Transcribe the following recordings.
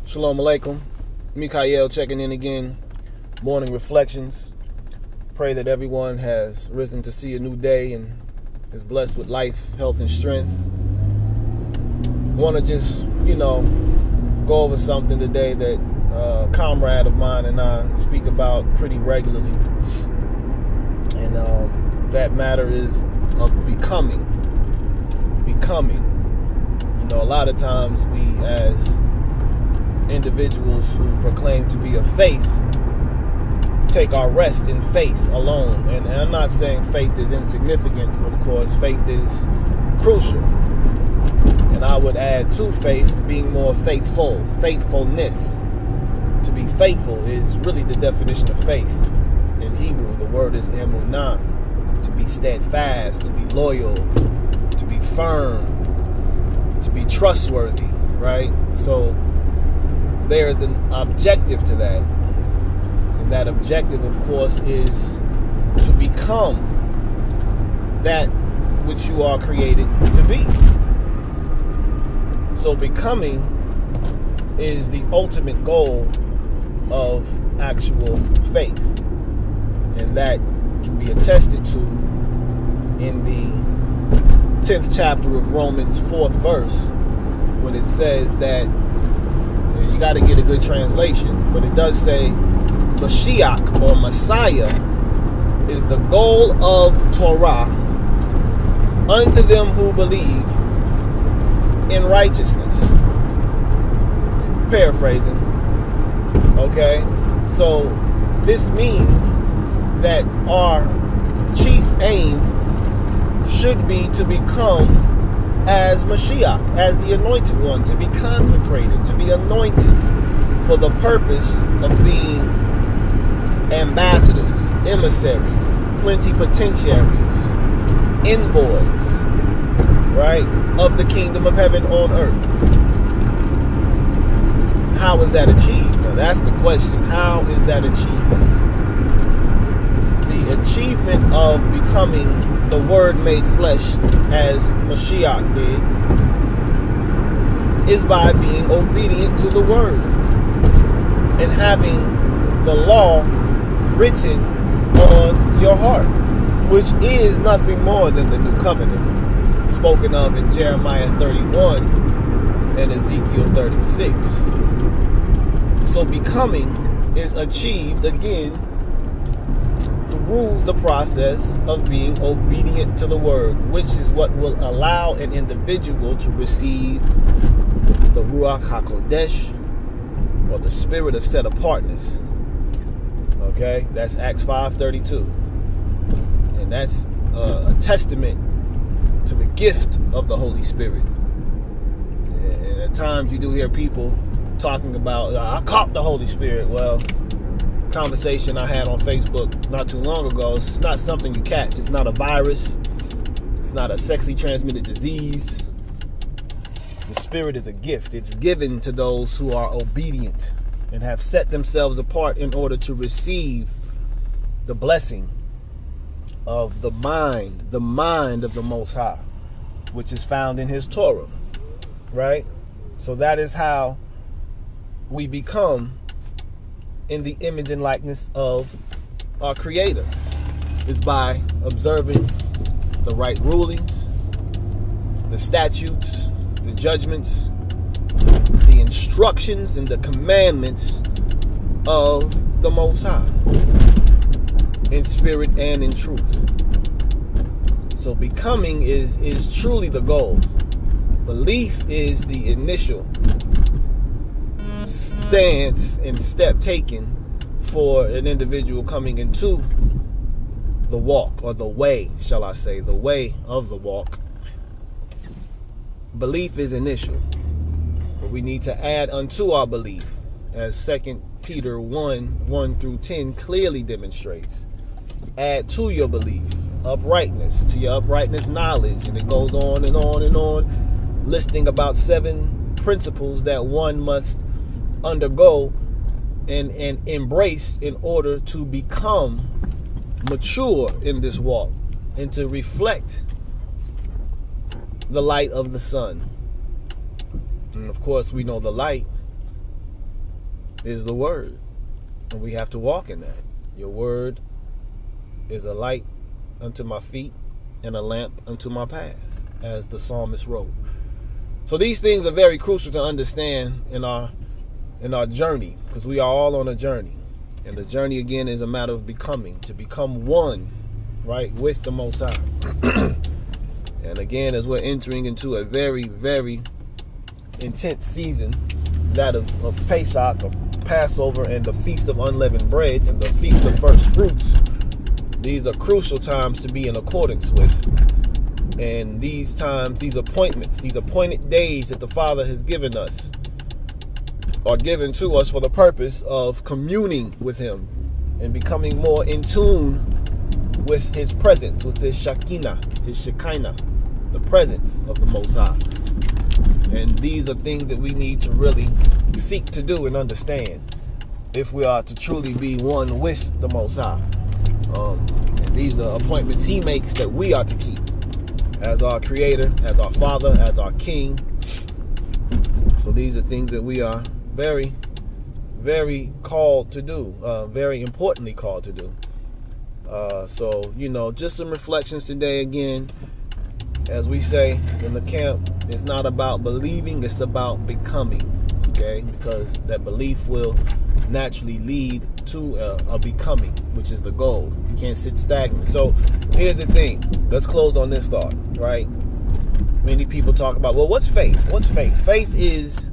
Shalom Alaikum. Mikael checking in again. Morning reflections. Pray that everyone has risen to see a new day and is blessed with life, health, and strength. Want to just, go over something today that a comrade of mine and I speak about pretty regularly. And that matter is of becoming. A lot of times we, as individuals who proclaim to be of faith, take our rest in faith alone. And I'm not saying faith is insignificant. Of course, faith is crucial. And I would add to faith being more faithful, faithfulness. To be faithful is really the definition of faith. In Hebrew, the word is emunah. To be steadfast, to be loyal, to be firm, to be trustworthy, right? So there is an objective to that. And that objective, of course, is to become that which you are created to be. So becoming is the ultimate goal of actual faith. And that can be attested to in the 10th chapter of Romans 4th verse, when it says that, you got to get a good translation, but it does say Mashiach or Messiah is the goal of Torah unto them who believe in righteousness. Paraphrasing. Okay? So this means that our chief aim should be to become as Mashiach, as the anointed one, to be consecrated, to be anointed for the purpose of being ambassadors, emissaries, plenipotentiaries, envoys, right, of the kingdom of heaven on earth. How is that achieved? Now that's the question. How is that achieved? The achievement of becoming the Word made flesh, as Mashiach did, is by being obedient to the Word and having the law written on your heart, which is nothing more than the new covenant spoken of in Jeremiah 31 and Ezekiel 36. So becoming is achieved again through the process of being obedient to the word, which is what will allow an individual to receive the Ruach HaKodesh, or the spirit of set apartness. Okay, that's Acts 5:32, and that's a testament to the gift of the Holy Spirit. And at times you do hear people talking about, I caught the Holy Spirit. Well, conversation I had on Facebook not too long ago, it's not something you catch. It's not a virus. It's not a sexually transmitted disease. The Spirit is a gift. It's given to those who are obedient and have set themselves apart in order to receive the blessing of the mind of the Most High, which is found in His Torah, right? So that is how we become in the image and likeness of our Creator, is by observing the right rulings, the statutes, the judgments, the instructions, and the commandments of the Most High, in spirit and in truth. So becoming is truly the goal. Belief is the initial stance and step taken for an individual coming into the walk, or the way, shall I say, the way of the walk. Belief is initial, but we need to add unto our belief, as 2 Peter 1:1-10 clearly demonstrates. Add to your belief uprightness, to your uprightness knowledge, and it goes on and on and on, listing about 7 principles that one must undergo and embrace in order to become mature in this walk and to reflect the light of the sun. And of course, we know the light is the word. And we have to walk in that. Your word is a light unto my feet and a lamp unto my path, as the psalmist wrote. So these things are very crucial to understand in our journey, because we are all on a journey. And the journey, again, is a matter of becoming, to become one, right, with the Most High. And again, as we're entering into a very, very intense season, that of Pesach, of Passover, and the Feast of Unleavened Bread, and the Feast of First Fruits, these are crucial times to be in accordance with. And these times, these appointments, these appointed days that the Father has given us are given to us for the purpose of communing with Him and becoming more in tune with His presence, with His Shekinah, the presence of the Most High. And these are things that we need to really seek to do and understand if we are to truly be one with the Most High. And these are appointments He makes that we are to keep as our Creator, as our Father, as our King. So these are things that we are very, very called to do, very importantly called to do. So, just some reflections today. Again, as we say in the camp, it's not about believing, it's about becoming, okay? Because that belief will naturally lead to a becoming, which is the goal. You can't sit stagnant. So here's the thing. Let's close on this thought, right? Many people talk about, well, what's faith? What's faith? Faith is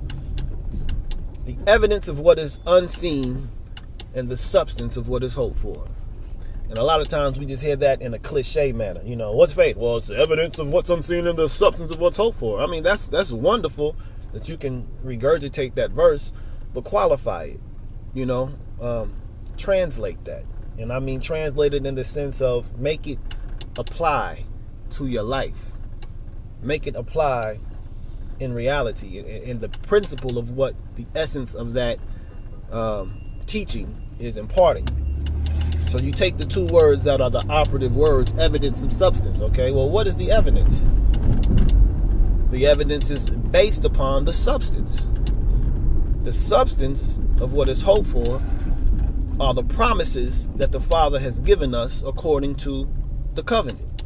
the evidence of what is unseen and the substance of what is hoped for. And a lot of times we just hear that in a cliche manner. What's faith? Well, it's the evidence of what's unseen and the substance of what's hoped for. I mean, that's wonderful that you can regurgitate that verse, but qualify it. Translate that. And I mean translate it in the sense of make it apply to your life. Make it apply in reality, in the principle of what the essence of that teaching is imparting. So you take the two words that are the operative words, evidence and substance, okay? Well, what is the evidence? The evidence is based upon the substance. The substance of what is hoped for are the promises that the Father has given us according to the covenant.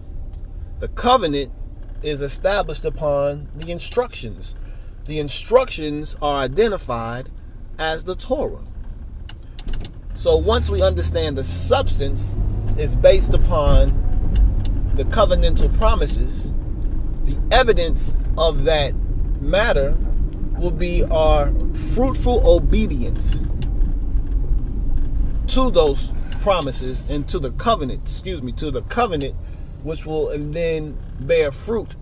The covenant is established upon the instructions. The instructions are identified as the Torah. So once we understand the substance is based upon the covenantal promises, the evidence of that matter will be our fruitful obedience to those promises and to the covenant, which will then bear fruit,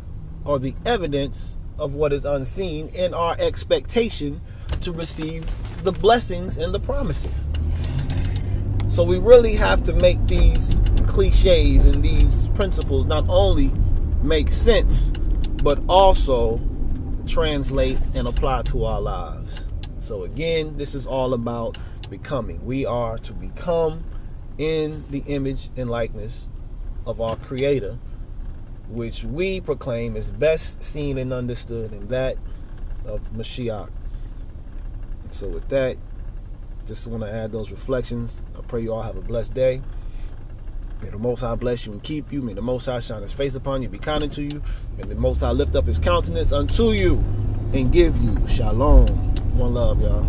or the evidence of what is unseen in our expectation to receive the blessings and the promises. So we really have to make these cliches and these principles not only make sense, but also translate and apply to our lives. So again, this is all about becoming. We are to become in the image and likeness of our Creator, which we proclaim is best seen and understood in that of Mashiach. So with that, just want to add those reflections. I pray you all have a blessed day. May the Most High bless you and keep you. May the Most High shine His face upon you, be kind unto you. May the Most High lift up His countenance unto you and give you shalom. One love, y'all.